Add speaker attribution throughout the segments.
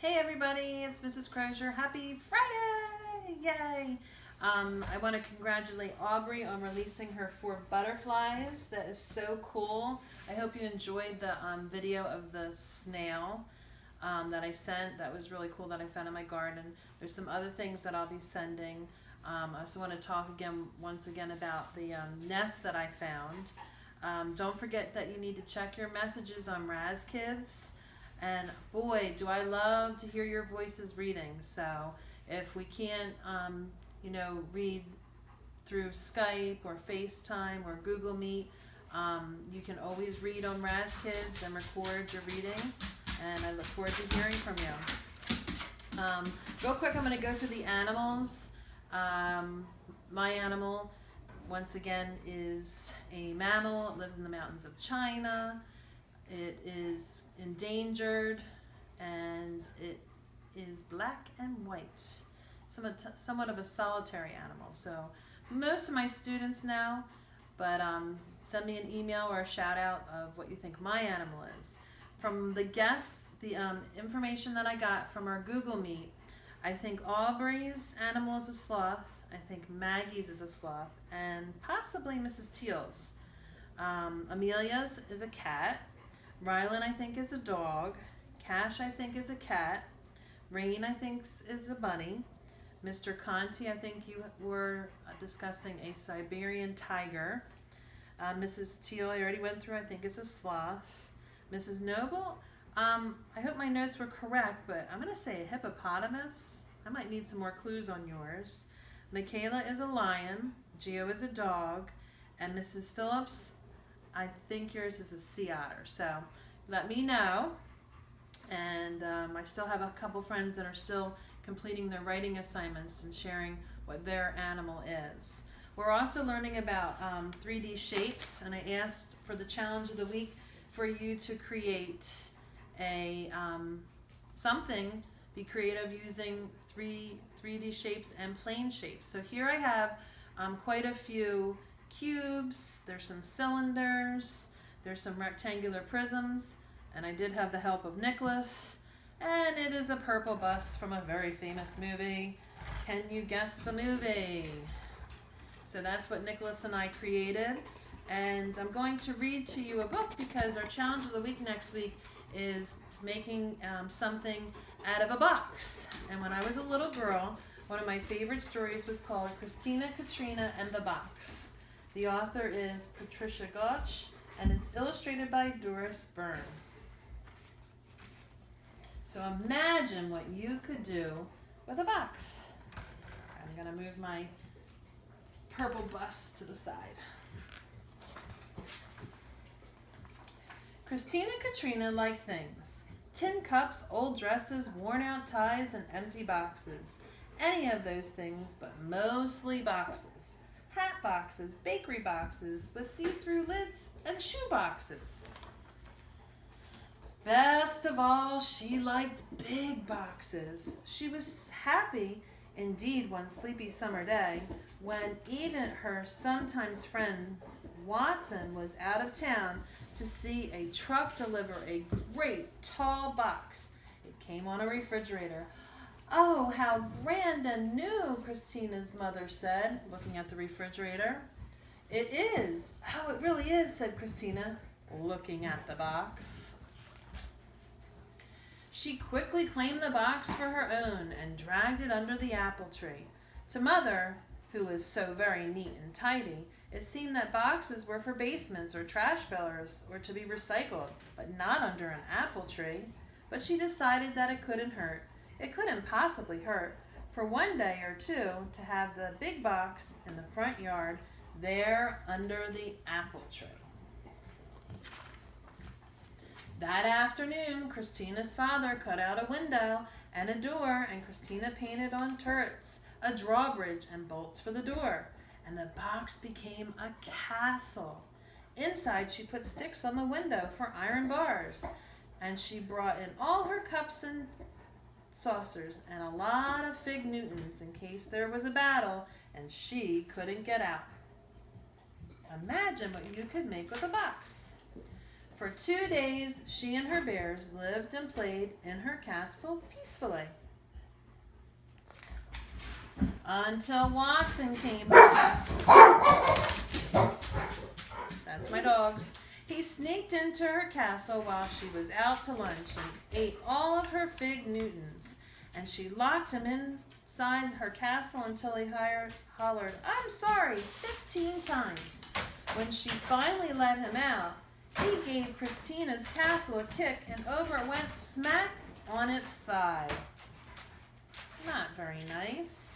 Speaker 1: Hey everybody, it's Mrs. Crozier. Happy Friday! Yay! I want to congratulate Aubrey on releasing her 4 butterflies. That is so cool. I hope you enjoyed the video of the snail that I sent. That was really cool that I found in my garden. There's some other things that I'll be sending. I also want to talk once again about the nest that I found. Don't forget that you need to check your messages on Raz Kids. And boy, do I love to hear your voices reading. So if we can't, read through Skype or FaceTime or Google Meet, you can always read on Raz Kids and record your reading. And I look forward to hearing from you. Real quick, I'm going to go through the animals. My animal, once again, is a mammal. It lives in the mountains of China. It is endangered, and it is black and white, somewhat of a solitary animal. So most of my students know, but send me an email or a shout out of what you think my animal is. From the guests, the information that I got from our Google Meet, I think Aubrey's animal is a sloth, I think Maggie's is a sloth, and possibly Mrs. Teal's. Amelia's is a cat. Rylan, I think, is a dog. Cash, I think, is a cat. Rain, I think, is a bunny. Mr. Conti, I think you were discussing a Siberian tiger. Mrs. Teal, I already went through, I think, is a sloth. Mrs. Noble, I hope my notes were correct, but I'm going to say a hippopotamus. I might need some more clues on yours. Michaela is a lion. Gio is a dog. And Mrs. Phillips, I think yours is a sea otter. So let me know. And I still have a couple friends that are still completing their writing assignments and sharing what their animal is. We're also learning about 3D shapes, and I asked for the challenge of the week for you to create a something, be creative using 3D shapes and plane shapes. So here I have quite a few cubes, there's some cylinders, there's some rectangular prisms, and I did have the help of Nicholas, and it is a purple bus from a very famous movie. Can you guess the movie? So that's what Nicholas and I created, and I'm going to read to you a book because our challenge of the week next week is making something out of a box. And when I was a little girl, one of my favorite stories was called Christina, Katrina, and the Box. The author is Patricia Gotch, and it's illustrated by Doris Byrne. So imagine what you could do with a box. I'm going to move my purple bus to the side. Christina and Katrina like things. Tin cups, old dresses, worn out ties, and empty boxes. Any of those things, but mostly boxes. Hat boxes, bakery boxes with see-through lids, and shoe boxes. Best of all, she liked big boxes. She was happy, indeed, one sleepy summer day, when even her sometimes friend Watson was out of town to see a truck deliver a great tall box. It came on a refrigerator. "Oh, how grand and new," Christina's mother said, looking at the refrigerator. "It is. Oh, it really is," said Christina, looking at the box. She quickly claimed the box for her own and dragged it under the apple tree. To Mother, who was so very neat and tidy, it seemed that boxes were for basements or trash barrels or to be recycled, but not under an apple tree. But she decided that it couldn't hurt. It couldn't possibly hurt for one day or two to have the big box in the front yard there under the apple tree. That afternoon, Christina's father cut out a window and a door, and Christina painted on turrets, a drawbridge, and bolts for the door, and the box became a castle. Inside, she put sticks on the window for iron bars, and she brought in all her cups and saucers and a lot of fig Newtons in case there was a battle and she couldn't get out. Imagine what you could make with a box. For 2 days, she and her bears lived and played in her castle peacefully. Until Watson came home. That's my dogs. He sneaked into her castle while she was out to lunch and ate all of her fig Newtons. And she locked him inside her castle until he hollered, "I'm sorry," 15 times. When she finally let him out, he gave Christina's castle a kick and over it went smack on its side. Not very nice.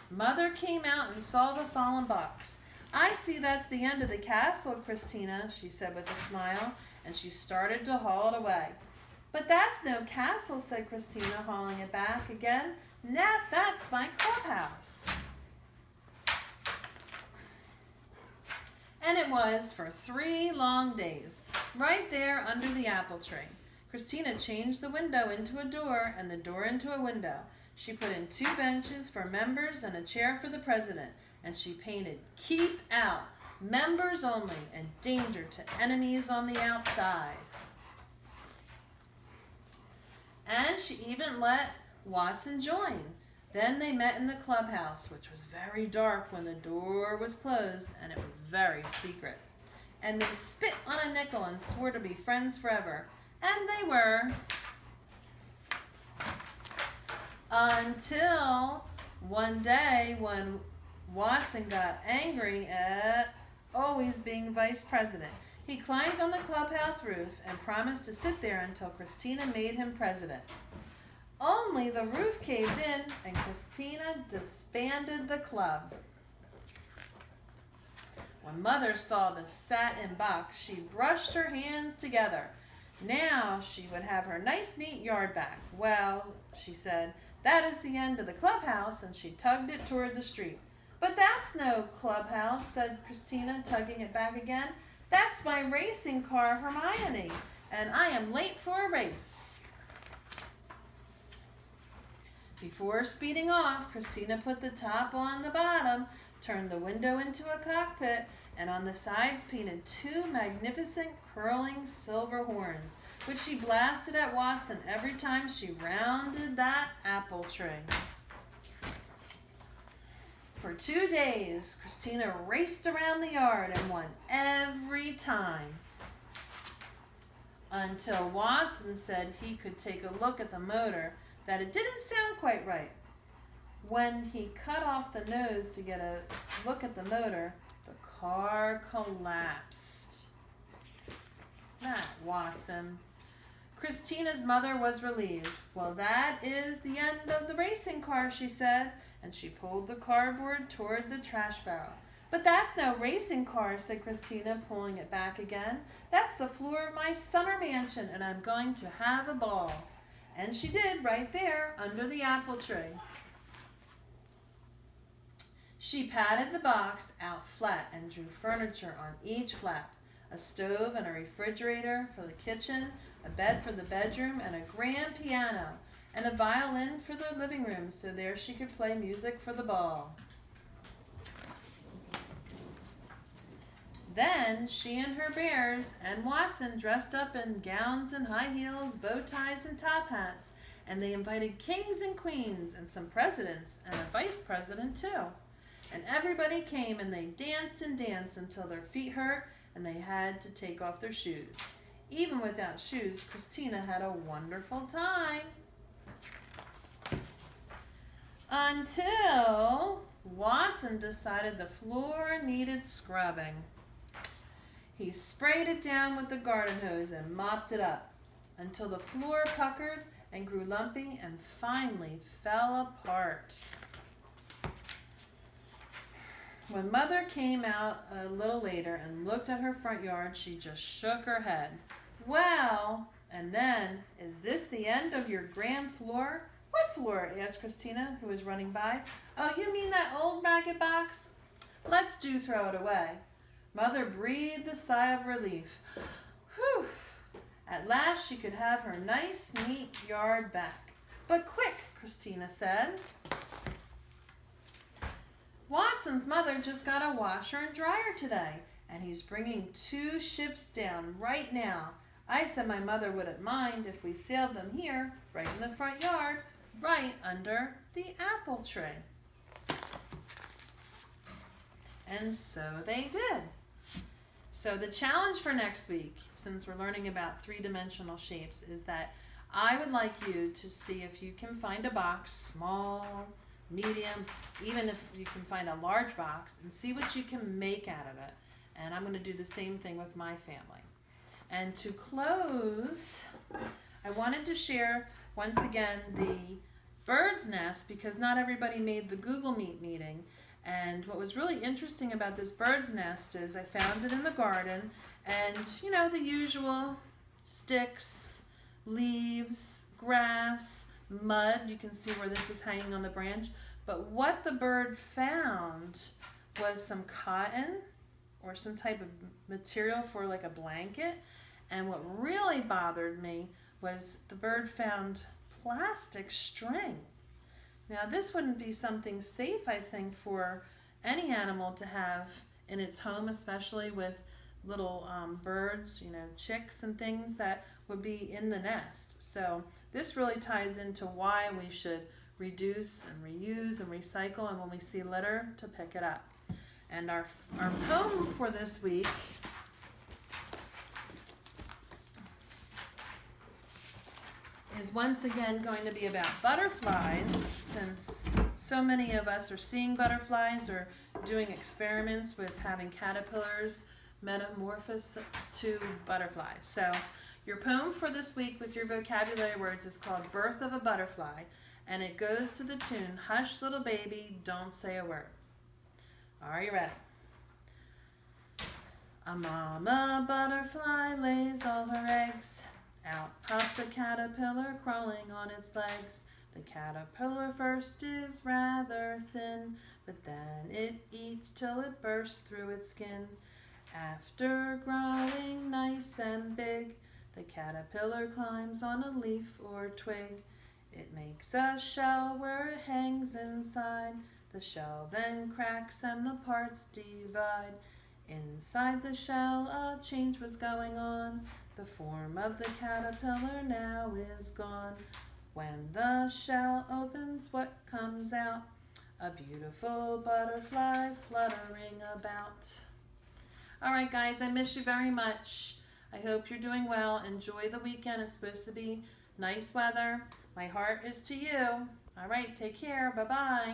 Speaker 1: Mother came out and saw the fallen box. "I see that's the end of the castle, Christina," she said with a smile, and she started to haul it away. "But that's no castle," said Christina, hauling it back again. "That's my clubhouse." And it was for 3 long days, right there under the apple tree. Christina changed the window into a door and the door into a window. She put in 2 benches for members and a chair for the president, and she painted "Keep Out, Members Only, and Danger to Enemies on the Outside." And she even let Watson join. Then they met in the clubhouse, which was very dark when the door was closed, and it was very secret. And they spit on a nickel and swore to be friends forever. And they were. Until one day when Watson got angry at always being vice president. He climbed on the clubhouse roof and promised to sit there until Christina made him president. Only the roof caved in and Christina disbanded the club. When Mother saw the satin box, she brushed her hands together. Now she would have her nice, neat yard back. "Well," she said, "that is the end of the clubhouse," and she tugged it toward the street. "But that's no clubhouse," said Christina, tugging it back again. "That's my racing car, Hermione, and I am late for a race." Before speeding off, Christina put the top on the bottom, turned the window into a cockpit, and on the sides painted 2 magnificent curling silver horns, which she blasted at Watson every time she rounded that apple tree. For 2 days, Christina raced around the yard and won every time. Until Watson said he could take a look at the motor, that it didn't sound quite right. When he cut off the nose to get a look at the motor, the car collapsed. That Watson. Christina's mother was relieved. "Well, that is the end of the racing car," she said, and she pulled the cardboard toward the trash barrel. "But that's no racing car," said Christina, pulling it back again. "That's the floor of my summer mansion, and I'm going to have a ball." And she did, right there, under the apple tree. She patted the box out flat and drew furniture on each flap. A stove and a refrigerator for the kitchen, a bed for the bedroom, and a grand piano, and a violin for the living room, so there she could play music for the ball. Then she and her bears and Watson dressed up in gowns and high heels, bow ties and top hats, and they invited kings and queens and some presidents and a vice president too. And everybody came and they danced and danced until their feet hurt and they had to take off their shoes. Even without shoes, Christina had a wonderful time. Until Watson decided the floor needed scrubbing. He sprayed it down with the garden hose and mopped it up until the floor puckered and grew lumpy and finally fell apart. When Mother came out a little later and looked at her front yard, she just shook her head. "Well," and then, "is this the end of your grand floor?" "What floor?" asked Christina, who was running by. "Oh, you mean that old ragged box? Let's do throw it away." Mother breathed a sigh of relief. Whew! At last she could have her nice, neat yard back. "But quick," Christina said. "Watson's mother just got a washer and dryer today, and he's bringing 2 ships down right now. I said my mother wouldn't mind if we sailed them here, right in the front yard, right under the apple tree. And so they did. So the challenge for next week, since we're learning about 3-dimensional shapes, is that I would like you to see if you can find a box, small, medium, even if you can find a large box, and see what you can make out of it. And I'm going to do the same thing with my family. And to close, I wanted to share once again the bird's nest, because not everybody made the Google Meet meeting. And what was really interesting about this bird's nest is I found it in the garden, and you know, the usual sticks, leaves, grass, mud. You can see where this was hanging on the branch. But what the bird found was some cotton or some type of material for like a blanket. And what really bothered me was the bird found plastic string. Now this wouldn't be something safe, I think, for any animal to have in its home, especially with little birds, you know, chicks and things that would be in the nest. So this really ties into why we should reduce and reuse and recycle, and when we see litter, to pick it up. And our poem for this week is once again going to be about butterflies, since so many of us are seeing butterflies or doing experiments with having caterpillars metamorphose to butterflies. So your poem for this week with your vocabulary words is called Birth of a Butterfly, and it goes to the tune, Hush Little Baby, Don't Say a Word. Are you ready? A mama butterfly lays all her eggs. Out pops a caterpillar crawling on its legs. The caterpillar first is rather thin, but then it eats till it bursts through its skin. After growing nice and big, the caterpillar climbs on a leaf or twig. It makes a shell where it hangs inside. The shell then cracks and the parts divide. Inside the shell a change was going on. The form of the caterpillar now is gone. When the shell opens, what comes out? A beautiful butterfly fluttering about. All right, guys, I miss you very much. I hope you're doing well. Enjoy the weekend. It's supposed to be nice weather. My heart is to you. All right, take care. Bye-bye.